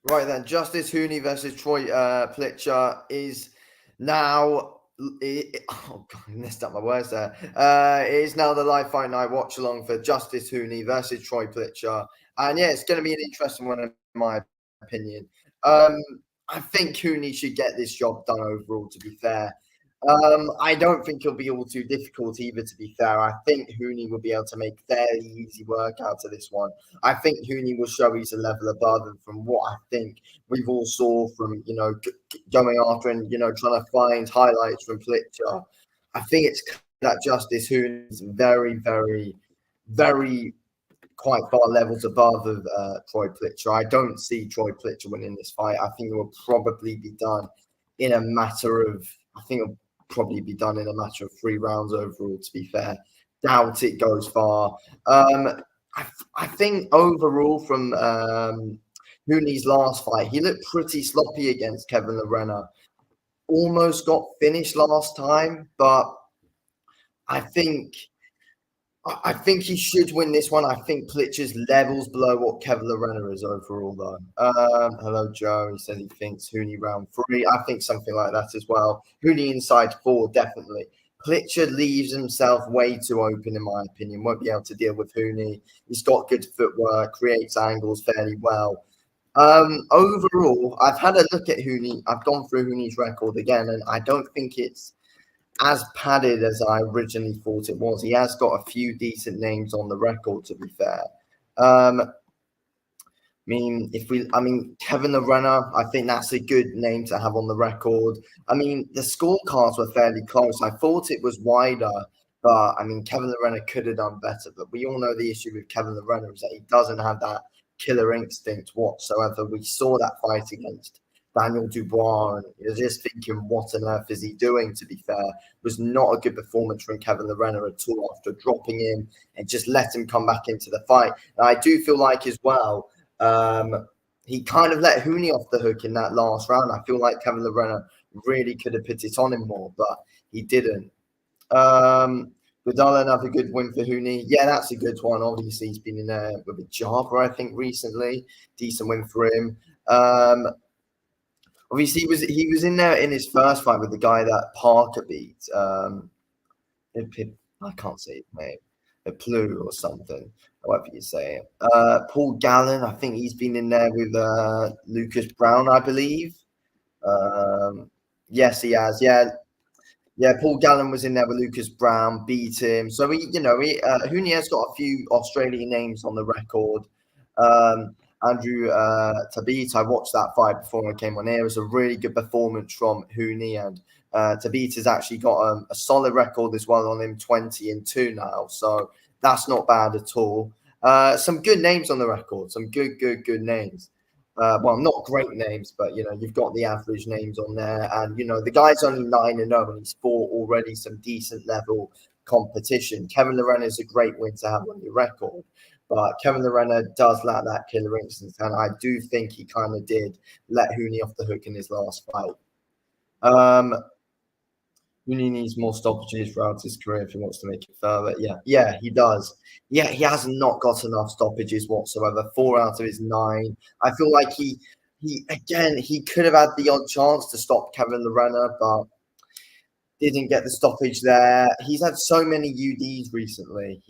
Right then, Justis Huni versus Troy Plicher is now. Oh God, I messed up my words there. It is now the live fight night watch along for Justis Huni versus Troy Plicher, and yeah, it's going to be an interesting one in my opinion. I think Huni should get this job done overall. To be fair, I don't think it'll be all too difficult either. To be fair, I think Huni will be able to make fairly easy work out of this one. I think Huni will show he's a level above, and from what I think we've all saw from going after and trying to find highlights from Fletcher, I think it's that Justice Huni is very, very, very quite far levels above of Troy Plicher. I don't see Troy Plicher winning this fight. I think it will probably be done in a matter of. I think it'll probably be done in a matter of 3 rounds overall. To be fair, doubt it goes far. I think overall from Huni's last fight, he looked pretty sloppy against Kevin Lerena. Almost got finished last time, but I think he should win this one. I think Plicher's levels below what Kevin Lerena is overall, though. Hello, Joe. He says he thinks Huni round 3. I think something like that as well. Huni inside 4, definitely. Plicher leaves himself way too open, in my opinion. Won't be able to deal with Huni. He's got good footwork, creates angles fairly well. Overall, I've had a look at Huni. I've gone through Huni's record again, and I don't think it's as padded as I originally thought it was. He has got a few decent names on the record, to be fair. I mean, Kevin Lerena, I think that's a good name to have on the record. I mean, the scorecards were fairly close. I thought it was wider, but I mean, Kevin Lerena could have done better. But we all know the issue with Kevin Lerena is that he doesn't have that killer instinct whatsoever. We saw that fight against Daniel Dubois, and you're just thinking, what on earth is he doing? To be fair, it was not a good performance from Kevin Lerena at all after dropping him and just let him come back into the fight. And I do feel like as well, he kind of let Huni off the hook in that last round. I feel like Kevin Lerena really could have put it on him more, but he didn't. Godala, another good win for Huni. Yeah, that's a good one. Obviously, he's been in there with a Java, I think, recently. Decent win for him. Obviously, he was in there in his first fight with the guy that Parker beat. I can't say his name. A Plu or something, whatever you say it. Paul Gallen, I think he's been in there with Lucas Brown, I believe. Yes, he has. Yeah, Paul Gallen was in there with Lucas Brown, beat him. So Huni has got a few Australian names on the record. Andrew Tabit, I watched that fight before I came on here. It was a really good performance from Huni, and Tabit has actually got a solid record as well on him, 20-2 now. So that's not bad at all. Some good names on the record, some good names. Well, not great names, but you've got the average names on there, and the guy's only 9-0, and he's fought already some decent level competition. Kevin Lerena is a great win to have on your record, but Kevin Lerena does lack that killer instinct, and I do think he kind of did let Huni off the hook in his last fight. Huni needs more stoppages throughout his career if he wants to make it further. Yeah, he does. Yeah, he has not got enough stoppages whatsoever. 4 out of his 9. I feel like he could have had the odd chance to stop Kevin Lerena, but didn't get the stoppage there. He's had so many UDs recently.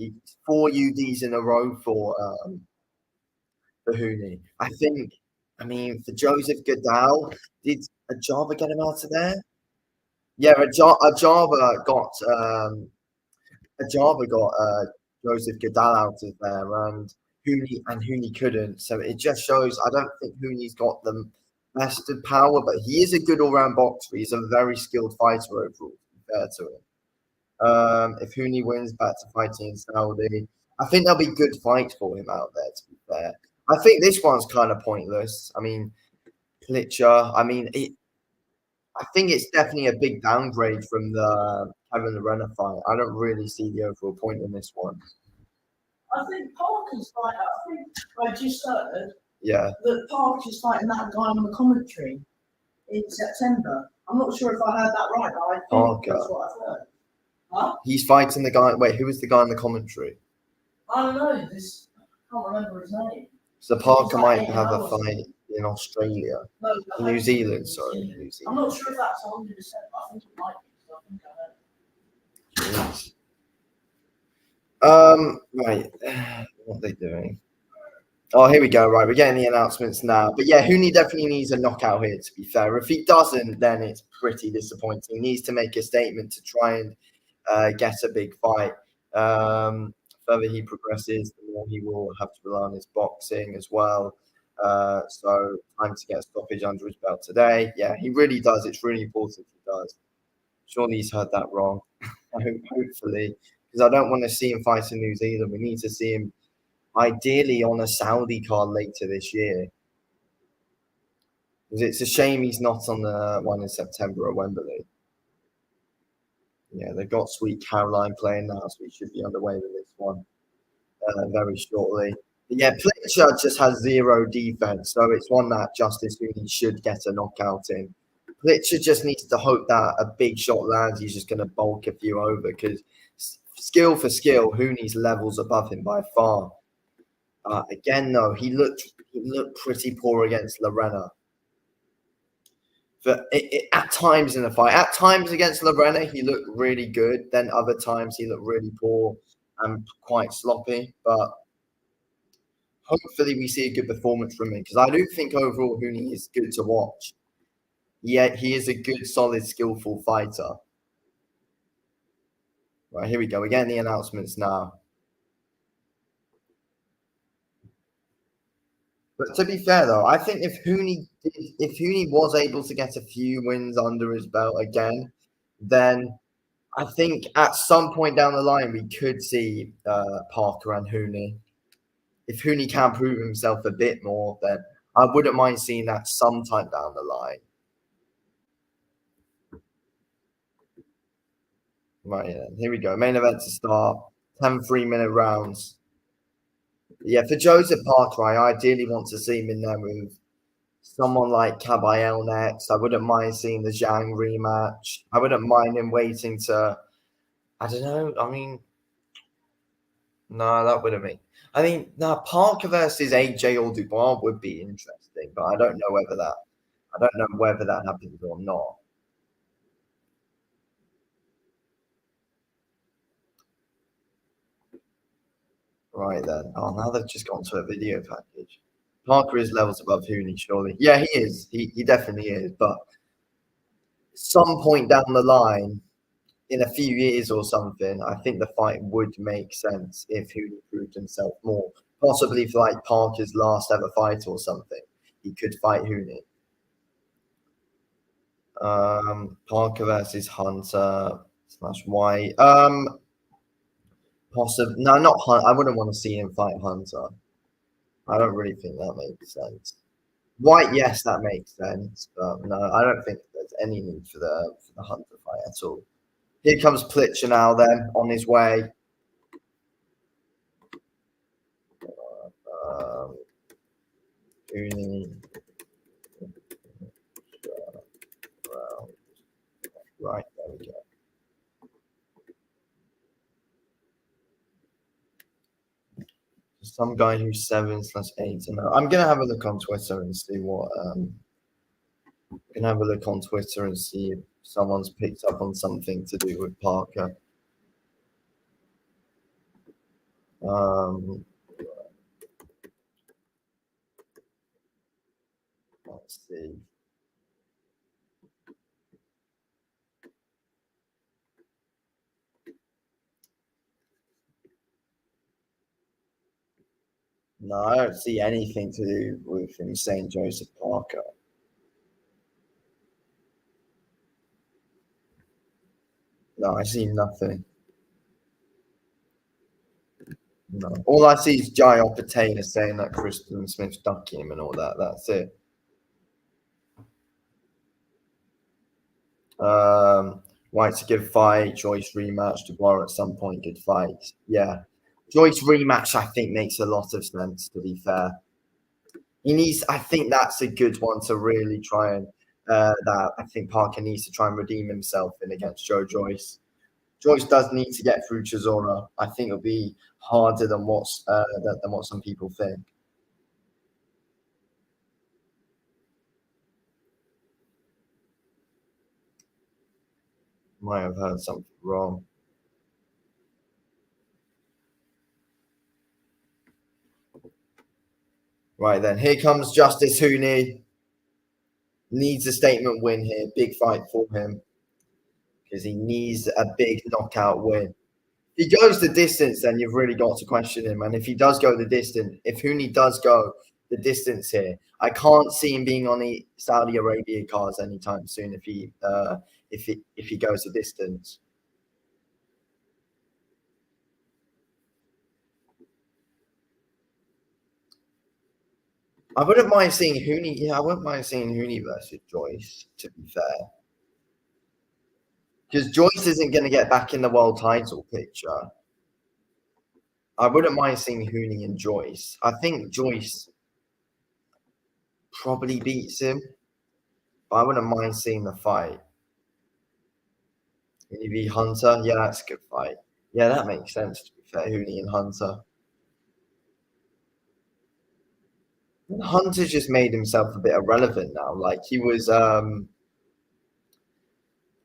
4 UDs in a row for Huni. For Joseph Goodall, did Ajaba get him out of there? Yeah, Ajaba got Joseph Goodall out of there, and Huni couldn't. So it just shows. I don't think Huni's got the best of power, but he is a good all-round boxer. He's a very skilled fighter overall, compared to him. If Huni wins back to fighting in Saudi, I think there'll be good fights for him out there. To be fair, I think this one's kind of pointless. I mean, Plicher. I think it's definitely a big downgrade from the Kevin Lerena fight. I don't really see the overall point in this one. I think Parker's fight. I think I just heard Yeah. that Parker's fighting that guy on the commentary in September. I'm not sure if I heard that right, but I think that's what I've heard. Huh? He's fighting the guy. Wait, who was the guy in the commentary? I don't know. I can't remember his name. So Parker might have a fight. in Australia. No, New Zealand, sorry. New I'm not sure if that's 100%, but I think it might be, because I think I heard it. Right. What are they doing? Oh, here we go. Right, we're getting the announcements now. But yeah, Huni definitely needs a knockout here, to be fair. If he doesn't, then it's pretty disappointing. He needs to make a statement to try and get a big fight. Further he progresses, the more he will have to rely on his boxing as well. So time to get a stoppage under his belt today. Yeah, he really does. It's really important he does. Surely he's heard that wrong. Hopefully, because I don't want to see him fight in New Zealand. We need to see him ideally on a Saudi card later this year. Because it's a shame he's not on the one in September at Wembley. Yeah, they've got Sweet Caroline playing now, so we should be underway with this one very shortly. But yeah, Plicher just has zero defense, so it's one that Justis Huni should get a knockout in. Plicher just needs to hope that a big shot lands. He's just going to bulk a few over, because skill for skill, Huni's levels above him by far. Again, though, he looked pretty poor against Lorena. But at times in the fight, at times against Lorena, he looked really good. Then other times he looked really poor and quite sloppy. But hopefully we see a good performance from him, because I do think overall Huni is good to watch. Yeah, he is a good, solid, skillful fighter. Right, here we go. We're getting the announcements now. But to be fair, though, I think if Huni was able to get a few wins under his belt again, then I think at some point down the line we could see Parker and Huni. If Huni can prove himself a bit more, then I wouldn't mind seeing that sometime down the line. Right, yeah, here we go. Main event to start. 10 3-minute rounds. Yeah, for Joseph Parker, I ideally want to see him in there with someone like Caballel next. I wouldn't mind seeing the Zhang rematch. I wouldn't mind him waiting to, I don't know. I mean, no, that wouldn't be. I mean, no, Parker versus AJ or Dubois would be interesting, but I don't know whether that happens or not. Right then. Oh, now they've just gone to a video package. Parker is levels above Huni, surely. Yeah, he is. He definitely is. But some point down the line, in a few years or something, I think the fight would make sense if Huni proved himself more. Possibly for like Parker's last ever fight or something, he could fight Huni. Parker versus Hunter / White. Possibly. No, not Hunter. I wouldn't want to see him fight Hunter. I don't really think that makes sense. White, yes, that makes sense, but no, I don't think there's any need for the Hunter fight at all. Here comes Plicher now, then, on his way. Huni. Right, there we go. Some guy who's 7/8. I'm gonna have a look on Twitter and see what. Can have a look on Twitter and see if someone's picked up on something to do with Parker. Let's see. No, I don't see anything to do with him saying Joseph Parker. No, I see nothing. No. All I see is Jai Opatena saying that Kristen Smith's ducking him and all that. That's it. White to give fight, Joyce rematch, Dubois at some point good fight. Yeah. Joyce rematch, I think, makes a lot of sense, to be fair. I think that's a good one to really try and that I think Parker needs to try and redeem himself in against Joe Joyce. Joyce does need to get through Chisora. I think it'll be harder than what some people think. Might have heard something wrong. Right then, here comes Justis Huni. Needs a statement win here. Big fight for him because he needs a big knockout win. If he goes the distance, then you've really got to question him. And if he does go the distance, if Huni does go the distance here, I can't see him being on the Saudi Arabia cards anytime soon. If he goes the distance. I wouldn't mind seeing Huni. Yeah, I wouldn't mind seeing Huni versus Joyce, to be fair. Because Joyce isn't going to get back in the world title picture. I wouldn't mind seeing Huni and Joyce. I think Joyce probably beats him, but I wouldn't mind seeing the fight. Huni v Hunter, yeah, that's a good fight. Yeah, that makes sense, to be fair, Huni and Hunter. Hunter's just made himself a bit irrelevant now. Like he was I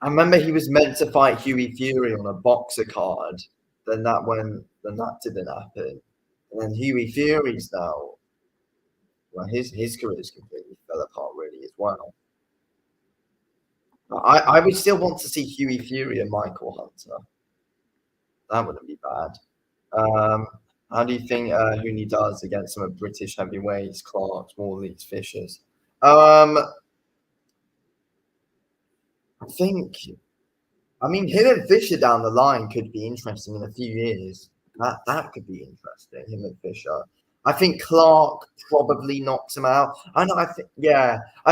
remember he was meant to fight Hughie Fury on a boxer card. Then that didn't happen. And then Hughie Fury's now, well, his career's completely fell apart really as well. I would still want to see Hughie Fury and Michael Hunter. That wouldn't be bad. How do you think Huni does against some of British heavyweights, Clarks, Morleys, Fishers? I mean, him and Fisher down the line could be interesting in a few years. That could be interesting. Him and Fisher. I think Clark probably knocks him out. I know. I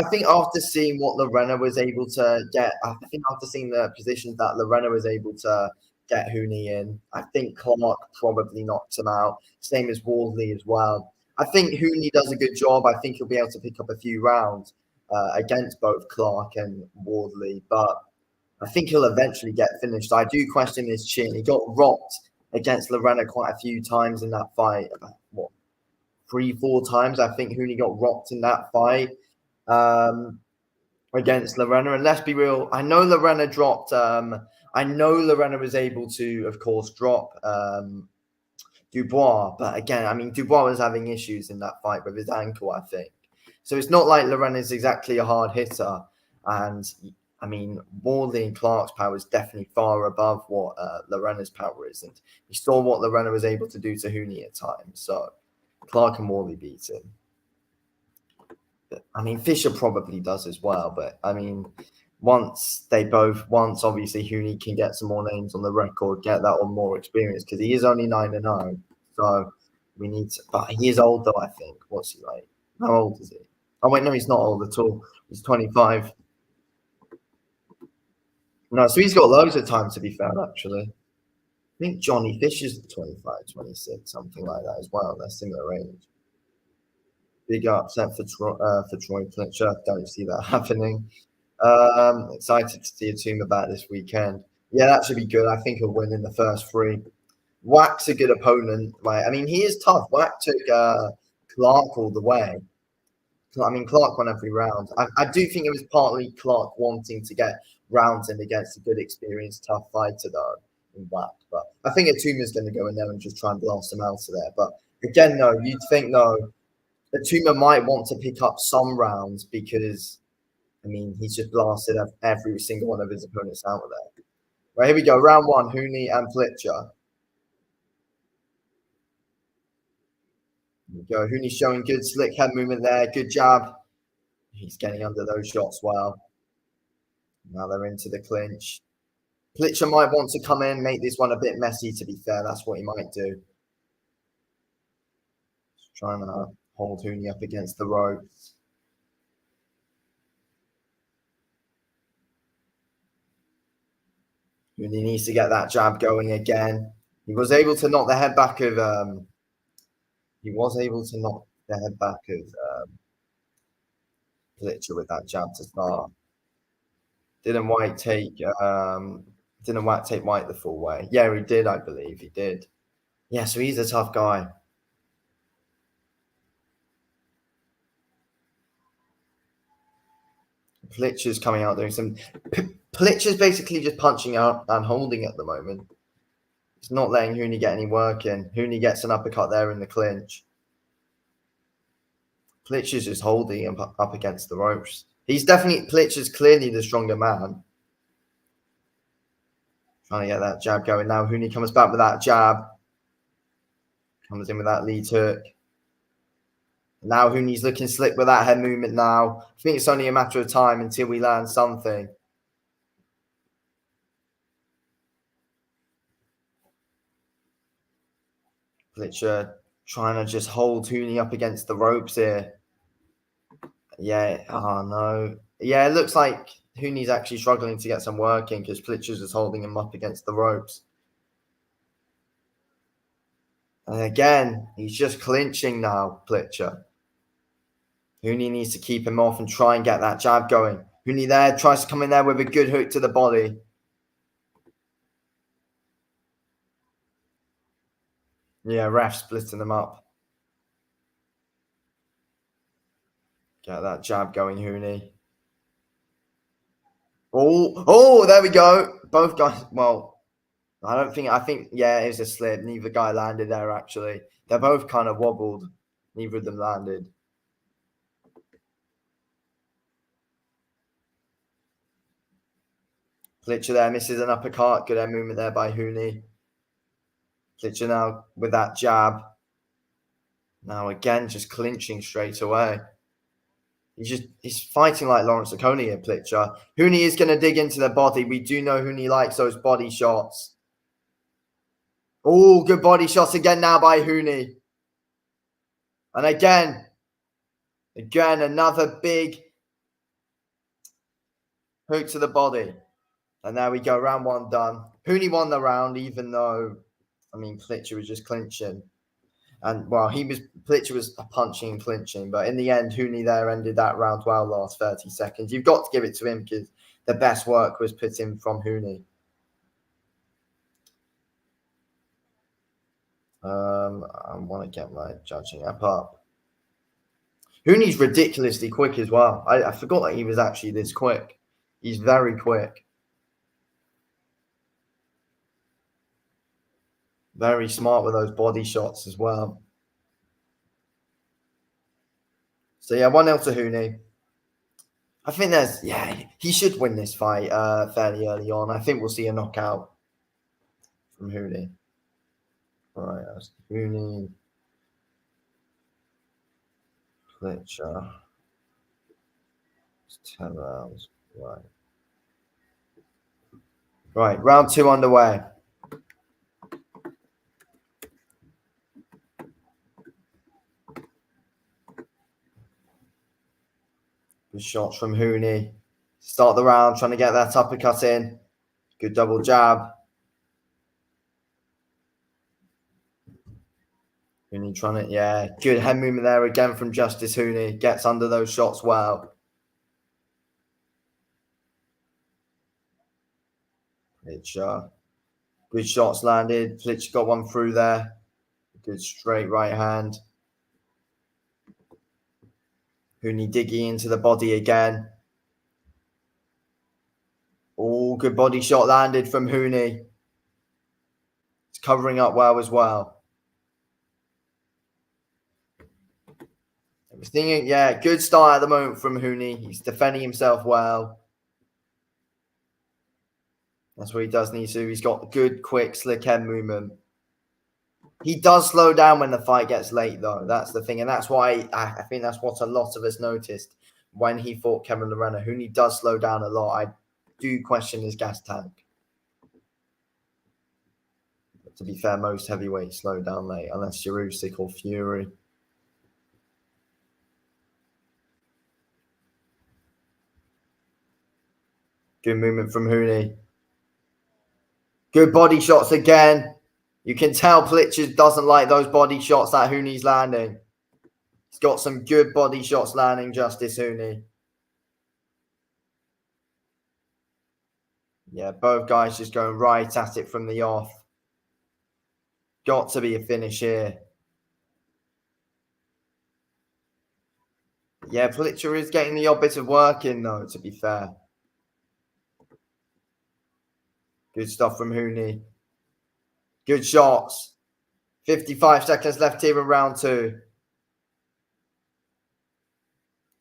think after seeing what Lorena was able to get, I think after seeing the positions that Lorena was able to get Huni in, I think Clark probably knocks him out. Same as Wardley as well. I think Huni does a good job. I think he'll be able to pick up a few rounds against both Clark and Wardley, but I think he'll eventually get finished. I do question his chin. He got rocked against Lorena quite a few times in that fight. About, what, 3-4 times? I think Huni got rocked in that fight against Lorena. And let's be real, I know Lorena dropped. I know Lorena was able to, of course, drop Dubois. But again, I mean, Dubois was having issues in that fight with his ankle, I think. So it's not like Lorena is exactly a hard hitter. And I mean, Wardley and Clark's power is definitely far above what Lorena's power is. And we saw what Lorena was able to do to Huni at times. So Clark and Wardley beat him. I mean, Fisher probably does as well. But I mean, once obviously Huni can get some more names on the record, get that on more experience, because he is only 9-0. So we need to, but he is old though, I think. What's he like? How old is he? Oh, wait, no, he's not old at all. He's 25. No, so he's got loads of time, to be fair, actually. I think Johnny Fisher's 25, 26, something like that as well. They're similar age. Big upset for Troy Plicher. Don't see that happening. Excited to see a team about this weekend. Yeah, that should be good. I think he'll win in the first 3. Wack's a good opponent. Right? I mean, he is tough. Wack took Clark all the way. I mean, Clark won every round. I do think it was partly Clark wanting to get rounds in against a good, experienced, tough fighter, though, in Wack. But I think Atuma's going to go in there and just try and blast him out of there. But again, no, you'd think, no, Atuma might want to pick up some rounds because, I mean, he's just blasted every single one of his opponents out of there. Right, here we go. Round 1, Huni and Plicher. Here we go. Huni's showing good slick head movement there. Good jab. He's getting under those shots well. Now they're into the clinch. Plicher might want to come in, make this one a bit messy, to be fair. That's what he might do. Just trying to hold Huni up against the ropes. Huni needs to get that jab going again. He was able to knock the head back of Plicher with that jab to start. Didn't White take White the full way? Yeah, he did, I believe. He did. Yeah, so he's a tough guy. Plicher's coming out doing some Plicher's basically just punching out and holding at the moment. It's not letting Huni get any work in. Huni gets an uppercut there in the clinch. Plicher's just holding him up against the ropes. Plicher's clearly the stronger man. Trying to get that jab going now. Huni comes back with that jab. Comes in with that lead hook. Now Huni's looking slick with that head movement now. I think it's only a matter of time until we land something. Plicher trying to just hold Huni up against the ropes here. Yeah, oh no. Yeah, it looks like Huni's actually struggling to get some work in because Plicher's just holding him up against the ropes. And again, he's just clinching now, Plicher. Huni needs to keep him off and try and get that jab going. Huni there tries to come in there with a good hook to the body. Yeah, ref splitting them up. Get that jab going, Huni. Oh, there we go. Both guys, well, I think, yeah, it was a slip. Neither guy landed there, actually. They're both kind of wobbled. Neither of them landed. Plicher there misses an uppercut. Good head movement there by Huni. Plicher now with that jab. Now again, just clinching straight away. He's fighting like Lawrence Oconee here, Plicher. Huni is going to dig into the body. We do know Huni likes those body shots. Oh, good body shots again now by Huni. And again, another big hook to the body. And there we go, round one done. Huni won the round, even though, I mean, Plicher was just clinching. And, well, Plicher was punching and clinching. But in the end, Huni there ended that round well, last 30 seconds. You've got to give it to him because the best work was put in from Huni. I want to get my judging app up. Huni's ridiculously quick as well. I forgot that he was actually this quick. He's very quick. Very smart with those body shots as well. So, yeah, 1-0 to Huni. I think he should win this fight fairly early on. I think we'll see a knockout from Huni. All right, that's Huni. Plicher. It's 10 rounds. Right. Right, round 2 underway. Good shots from Huni. Start the round, trying to get that uppercut in. Good double jab. Huni trying to, good head movement there again from Justis Huni. Gets under those shots well. Plicher. Good shots landed. Plicher got one through there. Good straight right hand. Huni digging into the body again. Oh, good body shot landed from Huni. It's covering up well as well. Everything, good start at the moment from Huni. He's defending himself well. That's what he does need to. He's got good, quick, slick head movement. He does slow down when the fight gets late, though. That's the thing. And that's why I think that's what a lot of us noticed when he fought Kevin Lorena. Huni does slow down a lot. I do question his gas tank. But to be fair, most heavyweights slow down late, unless you're Usyk or Fury. Good movement from Huni. Good body shots again. You can tell Plicher doesn't like those body shots that Huni's landing. He's got some good body shots landing, Justis Huni. Yeah, both guys just going right at it from the off. Got to be a finish here. Yeah, Plicher is getting the odd bit of work in, though, to be fair. Good stuff from Huni. Good shots. 55 seconds left here in round 2.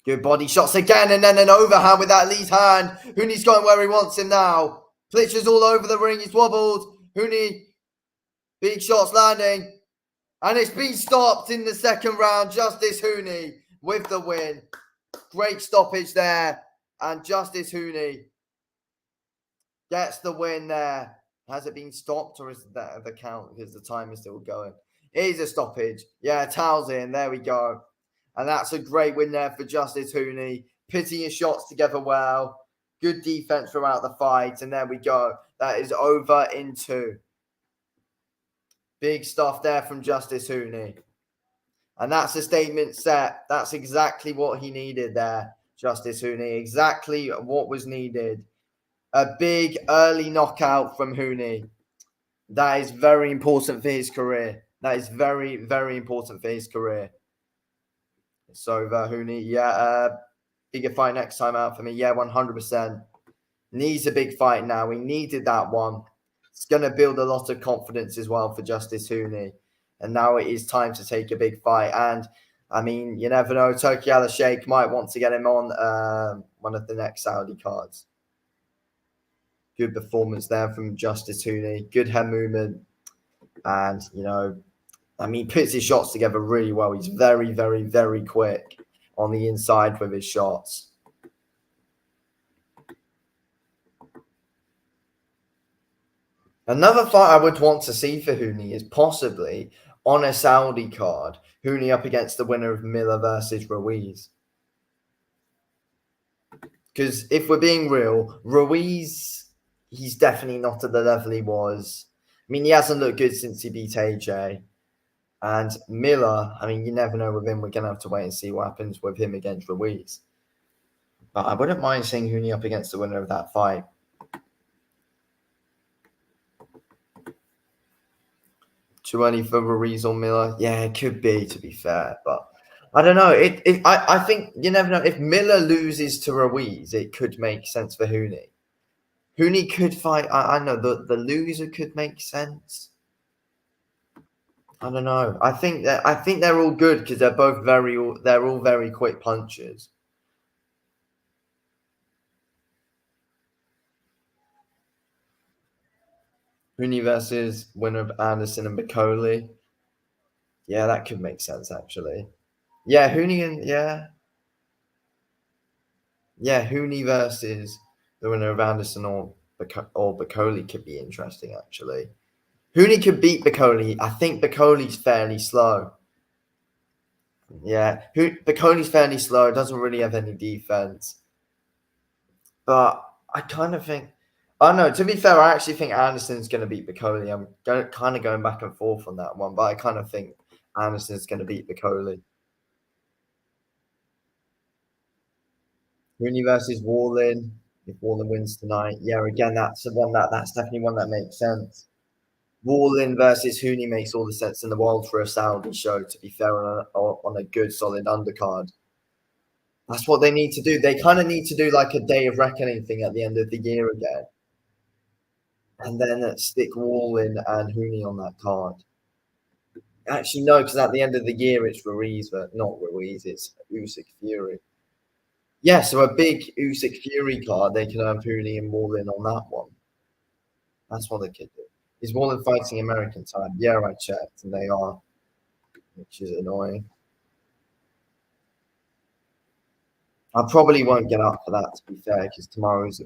Good body shots again, and then an overhand with that lead hand. Huni's going where he wants him now. Plicher's all over the ring. He's wobbled. Huni, big shots landing. And it's been stopped in the second round. Justis Huni with the win. Great stoppage there. And Justis Huni gets the win there. Has it been stopped, or is that the count because the time is still going? It is a stoppage. Yeah, towels in. There we go. And that's a great win there for Justis Huni. Pitting his shots together well. Good defense throughout the fight. And there we go. That is over in 2. Big stuff there from Justis Huni. And that's a statement set. That's exactly what he needed there, Justis Huni. Exactly what was needed. A big early knockout from Huni. That is very important for his career. That is very, very important for his career. It's over, Huni. Yeah, bigger fight next time out for me. Yeah, 100%. Needs a big fight now. He needed that one. It's going to build a lot of confidence as well for Justis Huni. And now it is time to take a big fight. And, I mean, you never know. Turki Al-Sheikh might want to get him on one of the next Saudi cards. Good performance there from Justis Huni. Good head movement. And, you know, I mean, puts his shots together really well. He's very, very, very quick on the inside with his shots. Another fight I would want to see for Huni is possibly on a Saudi card, Huni up against the winner of Miller versus Ruiz. Because if we're being real, Ruiz, he's definitely not at the level he was. I mean, he hasn't looked good since he beat AJ. And Miller, I mean, you never know with him. We're going to have to wait and see what happens with him against Ruiz. But I wouldn't mind seeing Huni up against the winner of that fight. Too early for Ruiz or Miller? Yeah, it could be, to be fair. But I don't know. I think you never know. If Miller loses to Ruiz, it could make sense for Huni. Huni could fight. I know the loser could make sense. I don't know. I think they're all good because they're all very quick punchers. Huni versus winner of Anderson and Bacoli. Yeah, that could make sense actually. Yeah, Huni and Huni versus the winner of Anderson or Bacoli could be interesting actually. Huni could beat Bacoli. I think Bacoli's fairly slow. Yeah, Bacoli's fairly slow. Doesn't really have any defense. But I kind of think, I don't know. To be fair, I actually think Anderson's going to beat Bacoli. I'm kind of going back and forth on that one, but I kind of think Anderson's going to beat Bacoli. Huni versus Wallin. If Wallin wins tonight, yeah, again, that's definitely one that makes sense. Wallin versus Huni makes all the sense in the world for a Saudi show, to be fair, on a good, solid undercard. That's what they need to do. They kind of need to do like a Day of Reckoning thing at the end of the year again. And then stick Wallin and Huni on that card. Actually, no, because at the end of the year, it's Ruiz, but not Ruiz, it's Usyk Fury. Yeah, so a big Usyk Fury card, they can have Huni and Wallin on that one. That's what they could do. Is Wallin fighting American time? Yeah, I checked, and they are, which is annoying. I probably won't get up for that, to be fair, because tomorrow's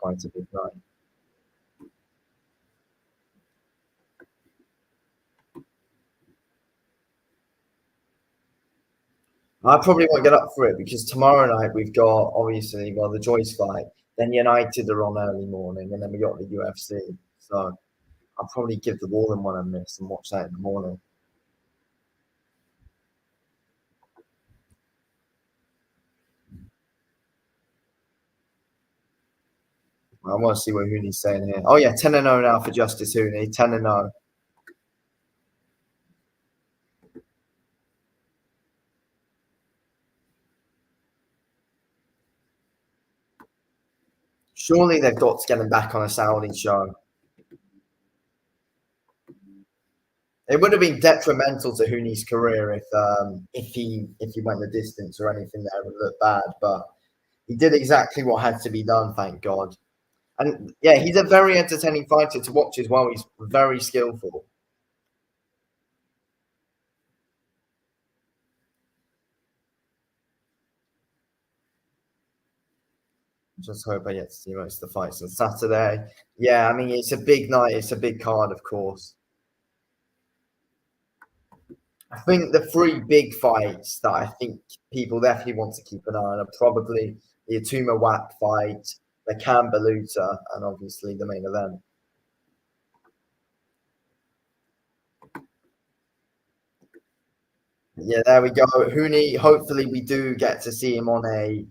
quite a big night. I probably won't get up for it because tomorrow night we've got obviously the Joyce fight, then United are on early morning, and then we got the UFC. So I'll probably give the Wallin one a miss and watch that in the morning. I want to see what Huni's saying here. Oh yeah, 10-0 now for Justis Huni. 10-0. Surely they've got to get him back on a Saudi show. It would have been detrimental to Huni's career if he went the distance or anything there would look bad. But he did exactly what had to be done, thank God. And yeah, he's a very entertaining fighter to watch as well. He's very skillful. Just hope I get to see most of the fights on Saturday. Yeah, I mean, it's a big night. It's a big card, of course. I think the three big fights that I think people definitely want to keep an eye on are probably the Atuma Wap fight, the Kambaluta, and obviously the main event. Yeah, there we go. Huni, hopefully we do get to see him on a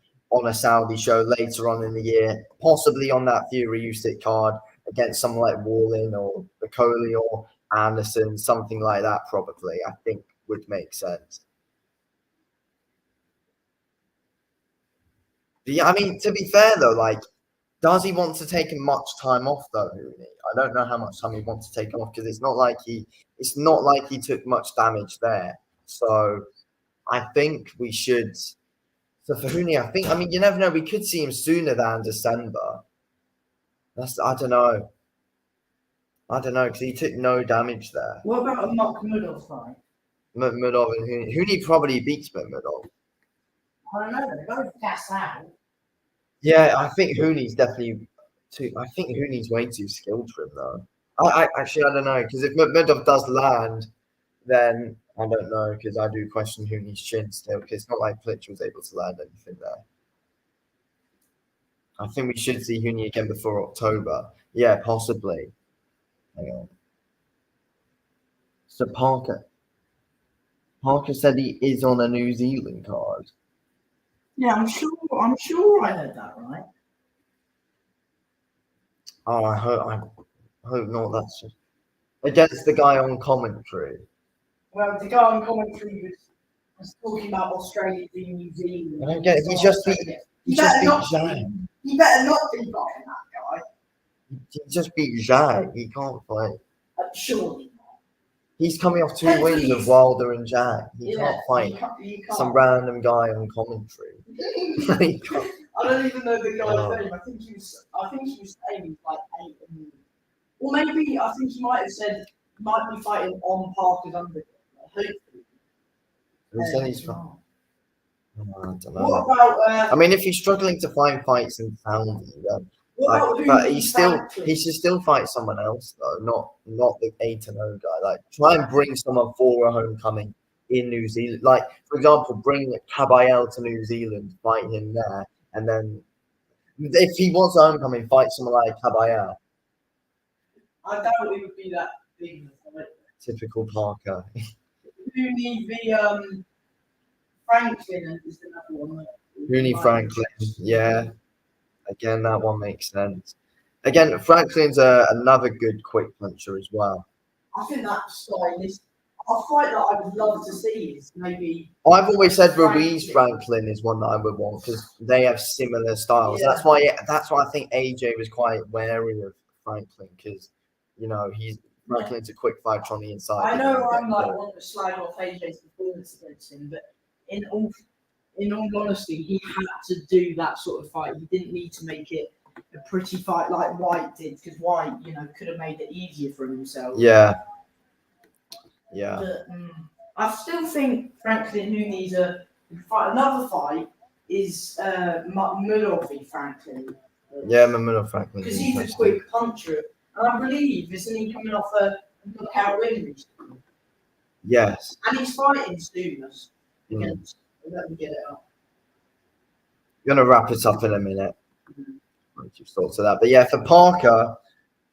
Saudi show later on in the year, possibly on that Fury Usyk card against someone like Wallin or Bacoli or Anderson, something like that probably, I think would make sense. But yeah, I mean, to be fair though, like, does he want to take much time off though, Huni? I don't know how much time he wants to take off because it's not like he took much damage there. So I think we should. So for Huni, I mean, you never know. We could see him sooner than December. I don't know. Because he took no damage there. What about a Makhmudov fight? Makhmudov and Huni. Huni probably beats Makhmudov. I don't know. They're both gas out. Yeah, I think Huni's definitely too. I think Huni's way too skilled for him though. I don't know because if Makhmudov does land, then I don't know because I do question Huni's chin still because it's not like Plicher was able to land anything there. I think we should see Huni again before October. Yeah, possibly. Hang on. So Parker said he is on a New Zealand card. Yeah, I'm sure I heard that right. Oh, I hope not. That's just against the guy on commentary. Well, the guy on commentary was talking about Australia being New Zealand. I don't get it. He just beat Zhang. He better not be fighting that guy. He just beat Zhang. He can't fight. Surely. He's coming off 2 wins of Wilder and Zhang. He can't fight he can't. some random guy on commentary. He can't. I don't even know the guy's name. I think he was saying like 8 and, or maybe I think he might have said he might be fighting on Parker's undercard. Hopefully. He said he's fine. I don't know. What about? I mean, if he's struggling to find fights in Saudi, then but he should still fight someone else though, not the 8-0 guy. Like, try and bring someone for a homecoming in New Zealand. Like, for example, bring Kabayel to New Zealand, fight him there, and then if he wants a homecoming, fight someone like Kabayel. I doubt it would be that big of a fight. Typical Parker. Huni v Franklin is another one. Huni Franklin, yeah. Again, that one makes sense. Again, Franklin's another good quick puncher as well. I think that's a fight that I would love to see is maybe. I've always said Ruiz Franklin is one that I would want because they have similar styles. Yeah. That's why I think AJ was quite wary of Franklin because, you know, Franklin's a quick fighter on the inside. I know I'm like wanting to slag off AJ's performance against him, but in all honesty, he had to do that sort of fight. He didn't need to make it a pretty fight like White did, because White, you know, could have made it easier for himself. Yeah. But, I still think Franklin who needs another fight is Makhmudov v Franklin. Yeah, Makhmudov Franklin. Because he's a quick puncher, and I believe isn't he coming off a knockout win recently? Yes. And he's fighting soon against. Let me get it up. You're gonna wrap it up in a minute. You've thought of that, but yeah, for Parker,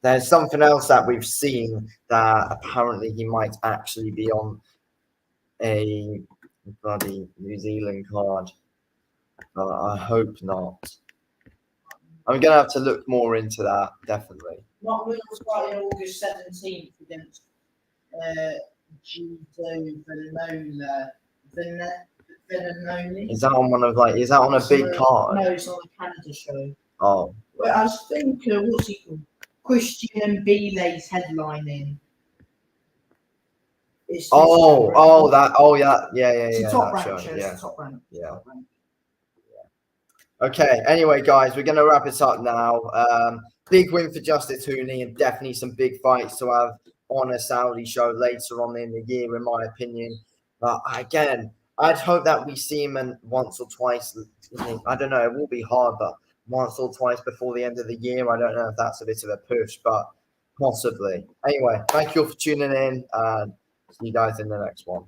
there's something else that we've seen that apparently he might actually be on a bloody New Zealand card. I hope not. I'm gonna have to look more into that, definitely. Makhmudov's fighting August 17th against Gito Venonoli. Is that on a big card? No, it's on the Canada show. Oh, But I think what's he called? Christian and Belay's headlining. It's Yeah, It's a yeah, top that rank show, show. yeah. It's a top rank. Yeah. Top rank. Okay, anyway, guys, we're going to wrap it up now. Big win for Justis Huni, and definitely some big fights to have on a Saudi show later on in the year, in my opinion. But again, I'd hope that we see him once or twice. I don't know, it will be hard, but once or twice before the end of the year. I don't know if that's a bit of a push, but possibly. Anyway, thank you all for tuning in, and see you guys in the next one.